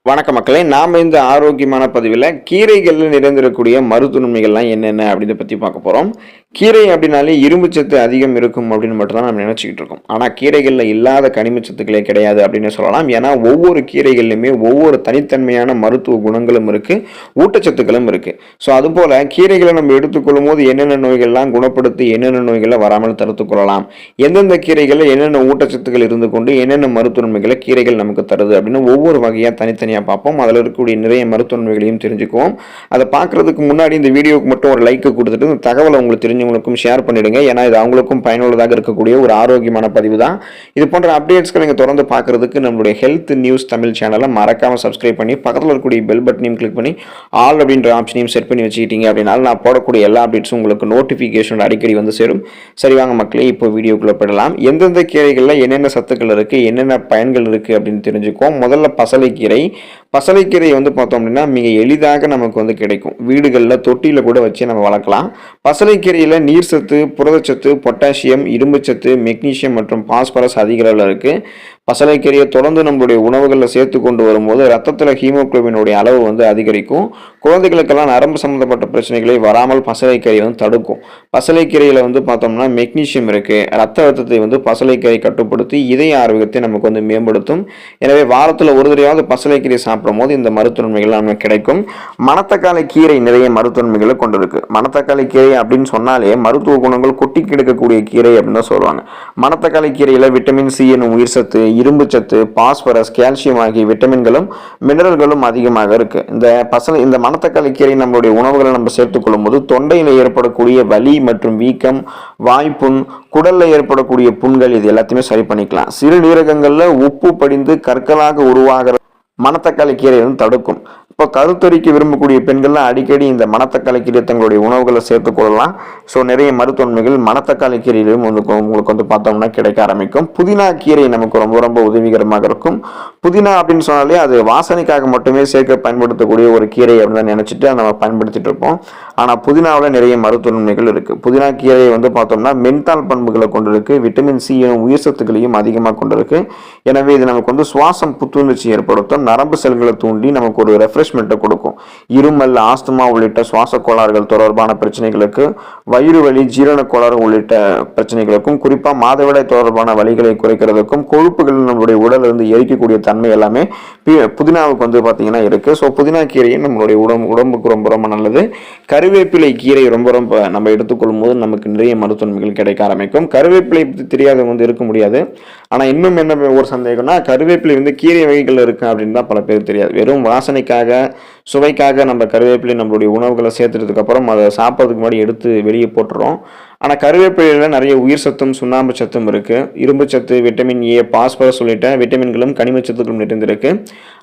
வணக்கம் மக்களே, நாம இந்த ஆரோக்கியமான பதிவில் கீரைகளில் நிறைந்திருக்கக்கூடிய மருத்துவ நன்மைகள்லாம் என்னென்ன அப்படின்னு பற்றி பார்க்க போகிறோம். கீரை அப்படின்னாலே இரும்பு சத்து அதிகம் இருக்கும் அப்படின்னு மட்டும் தான் நம்ம நினச்சிக்கிட்டு இருக்கோம். ஆனால் கீரைகளில் இல்லாத கனிமச்சத்துக்களே கிடையாது அப்படின்னு சொல்லலாம். ஏன்னா ஒவ்வொரு கீரைகள்லையுமே ஒவ்வொரு தனித்தன்மையான மருத்துவ குணங்களும் இருக்குது, ஊட்டச்சத்துக்களும் இருக்குது. ஸோ அதுபோல் கீரைகளை நம்ம எடுத்துக்கொள்ளும் போது என்னென்ன நோய்கள்லாம் குணப்படுத்தி என்னென்ன நோய்களை வராமல் தடுத்து கொள்ளலாம், எந்தெந்த கீரைகளில் என்னென்ன ஊட்டச்சத்துக்கள் இருந்து கொண்டு என்னென்ன மருத்துவ நன்மைகளை கீரைகள் நமக்கு தருது அப்படின்னு ஒவ்வொரு வகையாக தனித்தனியாக பார்ப்போம். அதில் இருக்கக்கூடிய நிறைய மருத்துவ நன்மைகளையும் தெரிஞ்சுக்குவோம். அதை பார்க்கறதுக்கு முன்னாடி இந்த வீடியோவுக்கு மட்டும் ஒரு லைக் கொடுத்துட்டு இந்த தகவலை உங்களுக்கு தெரிஞ்சவங்களுக்கும் ஷேர் பண்ணிடுங்க. ஏன்னா இது அவங்களுக்கும் பயனுள்ளதாக இருக்கக்கூடிய ஒரு ஆரோக்கியமான பதிவு தான். இது போன்ற அப்டேட்ஸ்களை நீங்கள் தொடர்ந்து பார்க்கறதுக்கு நம்மளுடைய ஹெல்த் நியூஸ் தமிழ் சேனலை மறக்காம சப்ஸ்கிரைப் பண்ணி பக்கத்தில் இருக்கக்கூடிய பெல் பட்டனையும் கிளிக் பண்ணி ஆல் அப்படின்ற ஆப்ஷனையும் செட் பண்ணி வச்சுக்கிட்டீங்க அப்படின்னா நான் போடக்கூடிய எல்லா அப்டேட்ஸும் உங்களுக்கு நோட்டிஃபிகேஷன் அடிக்கடி வந்து சேரும். சரி வாங்க மக்களே, இப்போ வீடியோக்குள்ள போயிடலாம். எந்தெந்த கீரைகளில் என்னென்ன சத்துக்கள் இருக்குது, என்னென்ன பயன்கள் இருக்குது அப்படின்னு தெரிஞ்சுக்குவோம். முதல்ல பசலைக்கீரை. பசலைக்கீரை பார்த்தோம் அப்படின்னா மிக எளிதாக நமக்கு கிடைக்கும். வீடுகளில் தொட்டியில் கூட வச்சு நம்ம வளர்க்கலாம். பசலைக்கீரையில் நீர் சத்து, புரதச்சத்து, பொட்டாசியம், இரும்புச்சத்து, மெக்னீசியம் மற்றும் பாஸ்பரஸ் அதிக அளவில் இருக்குது. பசலைக்கீரையை தொடர்ந்து நம்மளுடைய உணவுகளில் சேர்த்து கொண்டு வரும்போது ரத்தத்தில் ஹீமோகுளோபினுடைய அளவு அதிகரிக்கும். குழந்தைகளுக்கெல்லாம் நரம்பு சம்மந்தப்பட்ட பிரச்சனைகளை வராமல் பசலைக்கீரை தடுக்கும். பசலைக்கீரையில் பார்த்தோம்னா மெக்னீசியம் இருக்குது. ரத்த அழுத்தத்தை பசலைக்கீரை கட்டுப்படுத்தி இதய ஆரோக்கியத்தை நமக்கு மேம்படுத்தும். எனவே வாரத்தில் ஒரு தடவையாவது பசலைக்கீரை சாப்பிடும் போது இந்த மருத்துவ நன்மைகள் நமக்கு கிடைக்கும். மணத்தக்காளி கீரை நிறைய மருத்துவ நன்மைகளை கொண்டிருக்கு. மணத்தக்காளி கீரை அப்படின்னு சொன்னாலே மருத்துவ குணங்கள் கொட்டி கிடக்கக்கூடிய கீரை அப்படின்னு தான் சொல்லுவாங்க. மணத்தக்காளி கீரையில் விட்டமின் சி என்னும் உயிர் சத்து, இரும்பு சத்து, பாஸ்பரஸ், கால்சியம் ஆகிய விட்டமின்களும் மினரல்களும் அதிகமாக இருக்கு. இந்த மணத்தக்காளி கீரை நம்மளுடைய உணவுகளை நம்ம சேர்த்துக் கொள்ளும் போது தொண்டையில் ஏற்படக்கூடிய வலி மற்றும் வீக்கம், வாய்ப்புண், குடல்ல ஏற்படக்கூடிய புண்கள் இது எல்லாத்தையுமே சரி பண்ணிக்கலாம். சிறுநீரகங்கள்ல உப்பு படிந்து கற்களாக உருவாகிற மணத்தக்காளி கீரை தடுக்கும். இப்போ கருத்தரிக்க விரும்பக்கூடிய பெண்கள்லாம் அடிக்கடி இந்த மணத்தக்காளி கீரை தங்களுடைய உணவுகளை சேர்த்துக் கொள்ளலாம். ஸோ நிறைய மருத்துவன்மைகள் மணத்தக்காளி கீரையிலும் உங்களுக்கு பார்த்தோம்னா கிடைக்க ஆரம்பிக்கும். புதினா கீரை நமக்கு ரொம்ப ரொம்ப உதவிகரமாக இருக்கும். புதினா அப்படின்னு சொன்னாலே அது வாசனைக்காக மட்டுமே சேர்க்க பயன்படுத்தக்கூடிய ஒரு கீரை அப்படின்னு நினைச்சிட்டு நம்ம பயன்படுத்திட்டு இருப்போம். ஆனால் புதினாவில் நிறைய மருத்துவன்மைகள் இருக்குது. புதினா கீரையை பார்த்தோம்னா மென்தால் பண்புகளை கொண்டிருக்கு. விட்டமின் சி உயிர் சத்துக்களையும் அதிகமாக கொண்டிருக்கு. எனவே இது நமக்கு சுவாசம் புத்துணர்ச்சி ஏற்படுத்தும். நரம்பு செல்களை தூண்டி நமக்கு ஒரு ரெஃப்ரெஷ்மெண்ட்டை கொடுக்கும். இருமல், ஆஸ்துமா உள்ளிட்ட சுவாச கோளாறுகள் தொடர்பான பிரச்சனைகளுக்கு, வயிறு வலி, ஜீரண கோளாறு உள்ளிட்ட பிரச்சனைகளுக்கும், குறிப்பாக மாதவிடாய் தொடர்பான வலிகளை குறைக்கிறதுக்கும், கொழுப்புகள் நம்மளுடைய உடல் எரிக்கக்கூடிய தன்மை எல்லாமே புதினாவுக்கு பார்த்தீங்கன்னா இருக்கு. ஸோ புதினா கீரையும் நம்மளுடைய உடம்புக்கு ரொம்ப ரொம்ப நல்லது. கருவேப்பிலை கீரை ரொம்ப ரொம்ப நம்ம எடுத்துக்கொள்ளும் போது நமக்கு நிறைய மருத்துவன்மைகள் கிடைக்க ஆரம்பிக்கும். கருவேப்பிலை பற்றி தெரியாதவங்க இருக்க முடியாது. ஆனால் இன்னும் என்ன ஒரு சந்தேகம்னா, கருவேப்பிலை கீரை வகைகள் இருக்கு அப்படின்னு தான் பல பேர் தெரியாது. வெறும் வாசனைக்காக, சுவைக்காக நம்ம கருவேப்பிலை நம்மளுடைய உணவுகளை சேர்த்துறதுக்கு அப்புறம் அதை சாப்பிட்றதுக்கு முன்னாடி எடுத்து வெளியே போட்டுறோம். ஆனால் கருவேப்பிலையில் நிறைய உயிர் சத்தும் சுண்ணாம்பு சத்தும் இருக்குது. இரும்பு சத்து, விட்டமின் ஏ, பாஸ்பரஸ் உள்ளிட்ட விட்டமின்களும் கனிமச்சத்துக்களும் நிறைந்திருக்கு.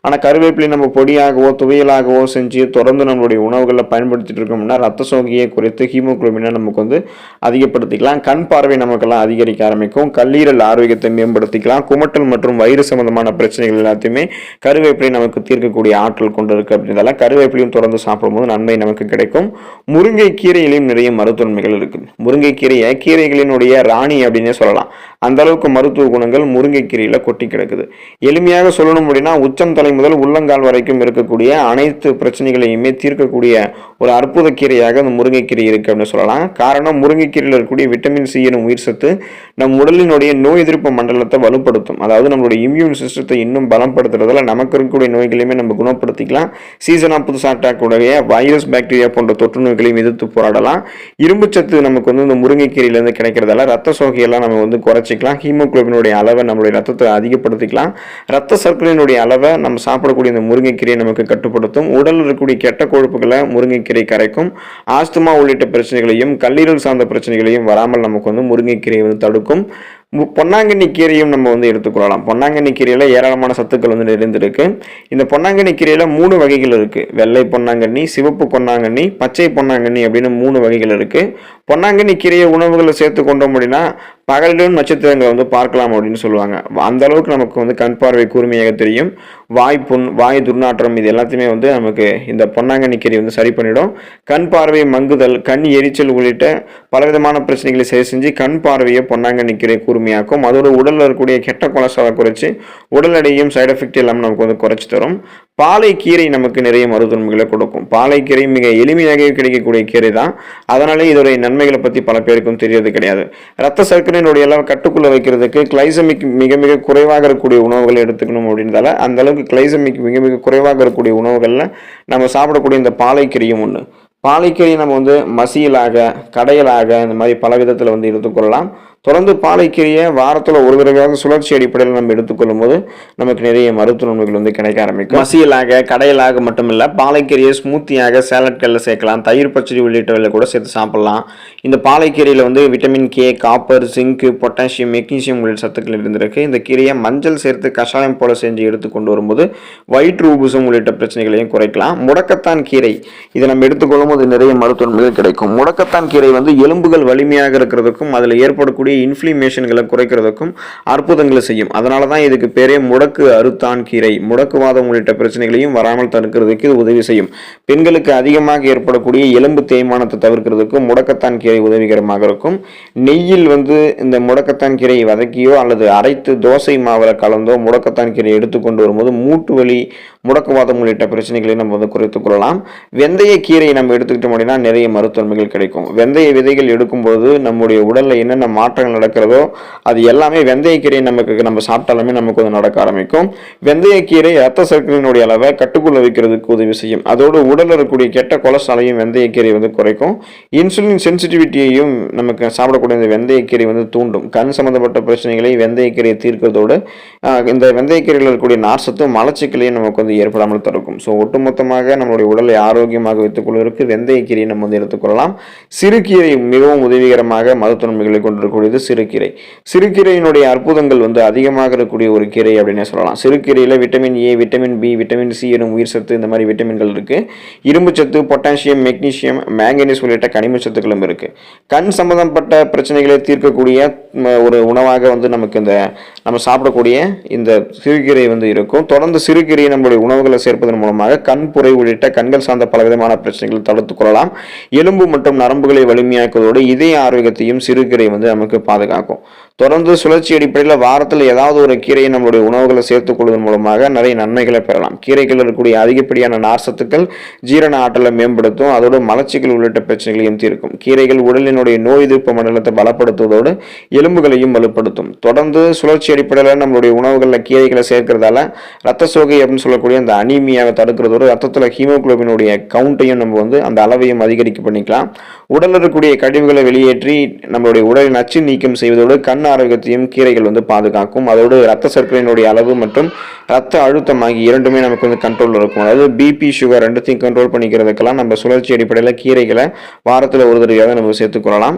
ஆனால் கருவேப்பிலை நம்ம பொடியாகவோ துவையலாகவோ செஞ்சு தொடர்ந்து நம்மளுடைய உணவுகளில் பயன்படுத்திட்டு இருக்கோம்னா ரத்த சோகையை குறைத்து ஹீமோகுளோபினை நமக்கு அதிகப்படுத்திக்கலாம். கண் பார்வை நமக்கெல்லாம் அதிகரிக்க ஆரம்பிக்கும். கல்லீரல் ஆரோக்கியத்தை மேம்படுத்திக்கலாம். குமட்டல் மற்றும் வயிறு சம்பந்தமான பிரச்சனைகள் எல்லாத்தையுமே கருவேப்பிலை நமக்கு தீர்க்கக்கூடிய ஆற்றல் கொண்டு இருக்கு. அப்படின்றதால கருவேப்பிலையும் தொடர்ந்து சாப்பிடும்போது நன்மை நமக்கு கிடைக்கும். முருங்கை கீரையிலையும் நிறைய மருத்துவன்மைகள் இருக்குது. முருங்கைக்கீரையை கீரைகளினுடைய ராணி அப்படின்னே சொல்லலாம். அந்த அளவுக்கு மருத்துவ குணங்கள் முருங்கைக்கீரையில கொட்டி கிடக்குது. எளிமையாக சொல்லணும் அப்படின்னா உச்சம் தலை முதல் உள்ளங்கால் வரைக்கும் இருக்கக்கூடிய அனைத்து பிரச்சனைகளையுமே தீர்க்கக்கூடிய ஒரு அற்புத கீரையாக அந்த முருங்கைக்கீரை இருக்கு அப்படின்னு சொல்லலாம். காரணம், முருங்கைக்கீரையில் இருக்கக்கூடிய விட்டமின் சி எனும் உயிர் சத்து நம் உடலினுடைய நோய் எதிர்ப்பு மண்டலத்தை வலுப்படுத்தும். அதாவது நம்மளுடைய இம்யூன் சிஸ்டத்தை இன்னும் பலப்படுத்துறதுல நமக்கு இருக்கக்கூடிய நோய்களையுமே நம்ம குணப்படுத்திக்கலாம். சீசனா புதுசாக அட்டாக் உடைய வைரஸ், பாக்டீரியா போன்ற தொற்று நோய்களையும் எதிர்த்து போராடலாம். இரும்பு சத்து நமக்கு இந்த முருங்கைக்கீரையிலிருந்து கிடைக்கிறதால ரத்த சோகையெல்லாம் நம்ம குறைச்சிக்கலாம். ஹீமோகுளோபினுடைய அளவை நம்மளுடைய ரத்தத்தை அதிகப்படுத்திக்கலாம். ரத்த சர்க்கரையினுடைய அளவை நம்ம சாப்பிடக்கூடிய இந்த முருங்கைக்கீரை நமக்கு கட்டுப்படுத்தும். உடலில் இருக்கக்கூடிய கெட்ட கொழுப்புகளை முருங்கைக்கீரை கரைக்கும். ஆஸ்துமா உள்ளிட்ட பிரச்சனைகளையும் கல்லீரல் சார்ந்த பிரச்சனைகளையும் வராமல் நமக்கு முருங்கைக்கீரை தடுக்கும். பொன்னாங்கண்ணி கீரையும் நம்ம எடுத்துக்கொள்ளலாம். பொன்னாங்கண்ணி கீரையில் ஏராளமான சத்துக்கள் நிறைந்திருக்கு. இந்த பொன்னாங்கண்ணி கீரையில் 3 வகைகள் இருக்குது. வெள்ளை பொன்னாங்கண்ணி, சிவப்பு பொன்னாங்கண்ணி, பச்சை பொன்னாங்கண்ணி அப்படின்னு 3 வகைகள் இருக்குது. பொன்னாங்கண்ணி கீரையை உணவுகளை சேர்த்து கொண்டோம் அப்படின்னா பகலிலும் நட்சத்திரங்களை பார்க்கலாம் அப்படின்னு சொல்லுவாங்க. அந்த அளவுக்கு நமக்கு கண் பார்வை கூர்மையாக தெரியும். வாய்ப்புண், வாய் துர்நாற்றம் இது எல்லாத்தையுமே நமக்கு இந்த பொன்னாங்கண்ணி கீரை சரி பண்ணிடும். கண் பார்வை மங்குதல், கண் எரிச்சல் உள்ளிட்ட பலவிதமான பிரச்சனைகளை சரி செஞ்சு கண் பார்வையை பொன்னாங்கண்ணி கீரை கூர்மை முழுமையாக்கும். அதோட உடலில் இருக்கக்கூடிய கெட்ட கொலஸ்ட்ராலை குறைச்சி உடல் எடையும் சைடு எஃபெக்ட் இல்லாமல் நமக்கு வந்து குறைச்சி தரும். பாலைக்கீரை நமக்கு நிறைய மருத்துவன்மைகளை கொடுக்கும். பாலைக்கீரை மிக எளிமையாக கிடைக்கக்கூடிய கீரை தான். அதனாலே இதோடைய நன்மைகளை பற்றி பல பேருக்கும் தெரியறது கிடையாது. ரத்த சர்க்கரையினுடைய அளவு கட்டுக்குள்ள வைக்கிறதுக்கு கிளைசமிக் மிக மிக குறைவாக இருக்கக்கூடிய உணவுகளை எடுத்துக்கணும் அப்படின்றதால அந்த அளவுக்கு கிளைசமிக் மிக மிக குறைவாக இருக்கக்கூடிய உணவுகளில் நம்ம சாப்பிடக்கூடிய இந்த பாலைக்கீரையும் ஒன்று. பாலைக்கீரையை நம்ம வந்து மசியலாக, கடையலாக இந்த மாதிரி பல விதத்தில் வந்து எடுத்துக்கொள்ளலாம். தொடர்ந்து பாலைக்கீரையை வாரத்தில் ஒரு தடவையாக சுழற்சி அடிப்படையில் நம்ம எடுத்துக்கொள்ளும் போது நமக்கு நிறைய மருத்துவ நன்மைகள் வந்து கிடைக்க ஆரம்பிக்கும். மசியலாக, கடையலாக மட்டுமில்லை, பாலைக்கீரையை ஸ்மூத்தியாக சேலட்களில் சேர்க்கலாம், தயிர் பச்சடி உள்ளிட்டவையில் கூட சேர்த்து சாப்பிடலாம். இந்த பாலைக்கீரையில் வந்து vitamin K, copper, zinc, potassium, magnesium உள்ளிட்ட சத்துக்கள் இருந்திருக்கு. இந்த கீரையை மஞ்சள் சேர்த்து கஷாயம் போல செஞ்சு எடுத்துக்கொண்டு வரும்போது வயிற்று உபுசம் உள்ளிட்ட பிரச்சனைகளையும் குறைக்கலாம். முடக்கத்தான் கீரை இதை நம்ம எடுத்துக்கொள்ளும் போது நிறைய மருத்துவ நன்மைகள் கிடைக்கும். முடக்கத்தான் கீரை வந்து எலும்புகள் வலிமையாக இருக்கிறதுக்கும் அதில் ஏற்படக்கூடிய இன்ஃப்ளமேஷன்களை குறைக்கிறதுக்கும் அற்புதங்களை செய்யும். அதனால தான் இதுக்கு பேரே முடக்கு அறுத்தான் கீரை. முடக்குவாதம் உள்ளிட்ட பிரச்சனைகளையும் வராமல் தடுக்கிறதுக்கு இது உதவி செய்யும். பெண்களுக்கு அதிகமாக ஏற்படக்கூடிய எலும்பு தேய்மானத்தை தவிர்க்கிறதுக்கும் முடக்கத்தான் கீரை உதவிகரமாக இருக்கும். நெய்யில் வந்து இந்த முடக்கத்தான் கீரையை வதக்கியோ அல்லது அரைத்து தோசை மாவில் கலந்தோ முடக்கத்தான் கீரையை எடுத்துக்கொண்டு வரும்போது மூட்டு வலி, முடக்குவாதம் உள்ளிட்ட பிரச்சனைகளை நம்ம வந்து குறைத்துக் கொள்ளலாம். வெந்தய கீரையை நம்ம எடுத்துக்கிட்டோம் அப்படின்னா நிறைய மருத்துவன்மைகள் கிடைக்கும். வெந்தய விதைகள் எடுக்கும்போது நம்முடைய உடல்ல என்னென்ன மாற்றங்கள் நடக்கிறதோ அது எல்லாமே வெந்தயக்கீரை நம்ம சாப்பிட்டாலுமே நமக்கு வந்து நடக்க ஆரம்பிக்கும். வெந்தயக்கீரை ரத்த சர்க்கரையினுடைய அளவை கட்டுக்குள்ள வைக்கிறதுக்கு உதவி செய்யும். அதோடு உடலில் இருக்கக்கூடிய கெட்ட கொலஸ்ட்ராலையும் வெந்தயக்கீரை வந்து குறைக்கும். இன்சுலின் சென்சிட்டிவிட்டியையும் நமக்கு சாப்பிடக்கூடிய இந்த வெந்தயக்கீரை வந்து தூண்டும். கண் சம்பந்தப்பட்ட பிரச்சனைகளை வெந்தயக்கீரையை தீர்க்கிறதோடு இந்த வெந்தயக்கீரையில் இருக்கக்கூடிய நார்சத்தும் மலச்சிக்கலையும் நமக்கு வந்து ஏற்படாமல் தடுக்கும். ஸோ ஒட்டுமொத்தமாக நம்மளுடைய உடலை ஆரோக்கியமாக வைத்துக் கொள்வதற்கு வெந்தயக்கீரையை நம்ம வந்து எடுத்துக்கொள்ளலாம். சிறுகீரை மிகவும் உதவிகரமாக மருத்துவ நன்மைகளை கொண்டிருக்கக்கூடியது சிறுகீரை. சிறுகீரையினுடைய அற்புதங்கள் வந்து அதிகமாக இருக்கக்கூடிய ஒரு கீரை அப்படின்னு சொல்லலாம். சிறுகீரையில் vitamin A, vitamin B, vitamin C எனும் உயிர் சத்து இந்த மாதிரி விட்டமின்கள் இருக்கு. இரும்பு சத்து, பொட்டாசியம், மெக்னீசியம், மேங்கனீஸ் உள்ளிட்ட கனிம சத்துக்களும் இருக்கு. கண் சம்பந்தப்பட்ட பிரச்சனைகளை தீர்க்கக்கூடிய ஒரு உணவாக வந்து நமக்கு இந்த நம்ம சாப்பிடக்கூடிய இந்த சிறுகீரை வந்து இருக்கும். தொடர்ந்து சிறுகீரையை நம்மளுடைய உணவுகளை சேர்ப்பதன் மூலமாக கண் புரை உள்ளிட்ட கண்கள் சார்ந்த பலவிதமான பிரச்சனைகளை தடுத்துக் கொள்ளலாம். எலும்பு மற்றும் நரம்புகளை வலிமையாக்குவதோடு இதய ஆரோக்கியத்தையும் சிறுகீரை வந்து நமக்கு பாதுகாக்கும். தொடர்ந்து சுழற்சி அடிப்படையில் வாரத்தில் ஏதாவது ஒரு கீரையை நம்மளுடைய உணவுகளை சேர்த்துக் கொள்வதன் மூலமாக நிறைய நன்மைகளை பெறலாம். கீரைகள் இருக்கக்கூடிய அதிகப்படியான நார்சத்துக்கள் ஜீரண ஆற்றலை மேம்படுத்தும். அதோடு மலச்சிக்கல் உள்ளிட்ட பிரச்சனைகளையும் தீர்க்கும். கீரைகள் உடலினுடைய நோய் எதிர்ப்பு மண்டலத்தை பலப்படுத்துவதோடு எலும்புகளையும் வலுப்படுத்தும். தொடர்ந்து சுழற்சி அடிப்படையில் நம்மளுடைய உணவுகளில் கீரைகளை சேர்க்கிறதால ரத்த சோகை அப்படின்னு சொல்லக்கூடிய அந்த அனீமியாவை தடுக்கிறதோடு ரத்தத்தில் ஹீமோகுளோபினுடைய கவுண்ட்டையும் நம்ம வந்து அந்த அளவையும் அதிகரிக்க பண்ணிக்கலாம். உடலில் இருக்கக்கூடிய கழிவுகளை வெளியேற்றி நம்மளுடைய உடலை நச்சு நீக்கம் செய்வதோடு கண் ஆரோக்கியத்தையும் கீரைகள் வந்து பாதுகாக்கும். அதோடு ரத்த சர்க்கரையினுடைய அளவு மற்றும் ரத்த அழுத்தம் ஆகிய இரண்டுமே நமக்கு வந்து கண்ட்ரோல் இருக்கும். அதாவது பிபி, சுகர் ரெண்டுத்தையும் கண்ட்ரோல் பண்ணிக்கிறதுக்கெல்லாம் நம்ம சுழற்சி அடிப்படையில் கீரைகளை வாரத்தில் ஒரு தடவையாக நம்ம சேர்த்துக்கொள்ளலாம்.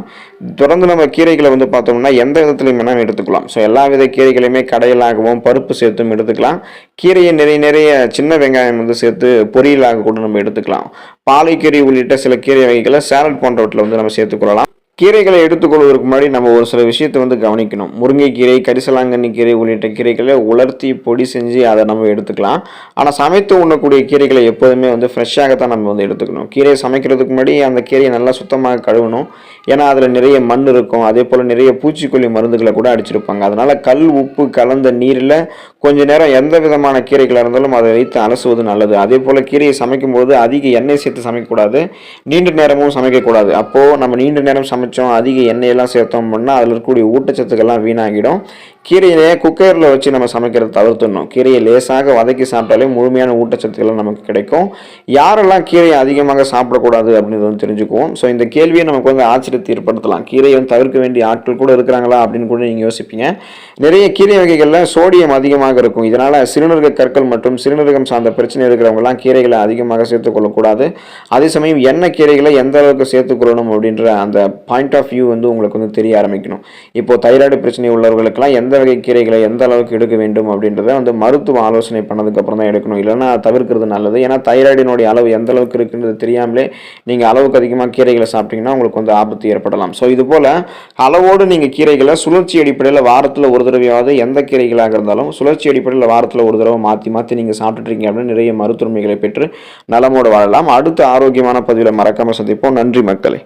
தொடர்ந்து நம்ம கீரைகளை வந்து பார்த்தோம்னா எந்த விதத்திலையும் வேணாலும் எடுத்துக்கலாம். ஸோ எல்லா வித கீரைகளையுமே கடையலாகவும் பருப்பு சேர்த்தும் எடுத்துக்கலாம். கீரையை நிறைய சின்ன வெங்காயம் வந்து சேர்த்து பொரியலாக கூட நம்ம எடுத்துக்கலாம். பாலைக்கீரை உள்ளிட்ட சில கீரை வகைகளை சாலட் போன்றவற்றில் வந்து நம்ம சேர்த்துக்கொள்ளலாம். கீரைகளை எடுத்துக்கொள்வதற்கு முன்னாடி நம்ம ஒரு சில விஷயத்தை வந்து கவனிக்கணும். முருங்கைக்கீரை, கரிசலாங்கண்ணி கீரை உள்ளிட்ட கீரைகளை உலர்த்தி பொடி செஞ்சு அதை நம்ம எடுத்துக்கலாம். ஆனால் சமைத்து உண்ணக்கூடிய கீரைகளை எப்போதுமே வந்து ஃப்ரெஷ்ஷாகத்தான் நம்ம வந்து எடுத்துக்கணும். கீரையை சமைக்கிறதுக்கு முன்னாடி அந்த கீரையை நல்லா சுத்தமாக கழுவணும். ஏன்னா அதில் நிறைய மண் இருக்கும். அதே போல் நிறைய பூச்சிக்கொல்லி மருந்துகளை கூட அடிச்சிருப்பாங்க. அதனால் கல் உப்பு கலந்த நீரில் கொஞ்ச நேரம் எந்த விதமான கீரைகளாக இருந்தாலும் அதை வைத்து அலசுவது நல்லது. அதே போல் கீரையை சமைக்கும்போது அதிக எண்ணெய் சேர்த்து சமைக்கக்கூடாது, நீண்ட நேரமும் சமைக்கக்கூடாது. அப்போது நம்ம நீண்ட நேரம் சமைச்சோம், அதிக எண்ணெயெல்லாம் சேர்த்தோம் பண்ணால் அதில் இருக்கக்கூடிய ஊட்டச்சத்துக்கள்லாம் வீணாகிடும். கீரையை குக்கரில் வச்சு நம்ம சமைக்கிறத தவிர்த்துடணும். கீரையை லேசாக வதக்கி சாப்பிட்டாலே முழுமையான ஊட்டச்சத்துக்கள் நமக்கு கிடைக்கும். யாரெல்லாம் கீரையை அதிகமாக சாப்பிடக்கூடாது அப்படின்றது வந்து தெரிஞ்சுக்குவோம். ஸோ இந்த கேள்வியை நமக்கு வந்து ஆச்சரியத்தை ஏற்படுத்தலாம். கீரையை வந்து தவிர்க்க வேண்டிய ஆட்கள் கூட இருக்கிறாங்களா அப்படின்னு கூட நீங்கள் யோசிப்பீங்க. நிறைய கீரை வகைகளில் சோடியம் அதிகமாக இருக்கும். இதனால் சிறுநீரக கற்கள் மற்றும் சிறுநீரகம் சார்ந்த பிரச்சனை இருக்கிறவங்கலாம் கீரைகளை அதிகமாக சேர்த்துக்கொள்ளக்கூடாது. அதே சமயம் எண்ணெய் கீரைகளை எந்த அளவுக்கு சேர்த்துக்கொள்ளணும் அப்படின்ற அந்த பாயிண்ட் ஆஃப் வியூ வந்து உங்களுக்கு வந்து தெரிய ஆரம்பிக்கணும். இப்போது தைராய்டு பிரச்சனை உள்ளவர்களுக்கெல்லாம் எந்த வகை கீரைகளை எந்த அளவுக்கு எடுக்க வேண்டும் அப்படின்றத வந்து மருத்துவ ஆலோசனை பண்ணதுக்கப்புறம் தான் எடுக்கணும். இல்லைன்னா தவிர்க்கிறது நல்லது. ஏன்னா தைராய்டினுடைய அளவு எந்த அளவுக்கு இருக்குன்றது தெரியாமலே நீங்கள் அளவுக்கு அதிகமாக கீரைகளை சாப்பிட்டீங்கன்னா உங்களுக்கு வந்து ஆபத்து ஏற்படலாம். ஸோ இது போல் அளவோடு நீங்கள் கீரைகளை சுழற்சி அடிப்படையில் வாரத்தில் ஒரு தடவையாவது எந்த கீரைகளாக இருந்தாலும் சுழற்சி அடிப்படையில் வாரத்தில் ஒரு தடவை மாற்றி நீங்கள் சாப்பிட்டுருக்கீங்க அப்படின்னு நிறைய மருத்துவமைகளை பெற்று நலமோடு வாழலாம். அடுத்த ஆரோக்கியமான பதிவில் மறக்காமல் சந்திப்போம். நன்றி மக்களே.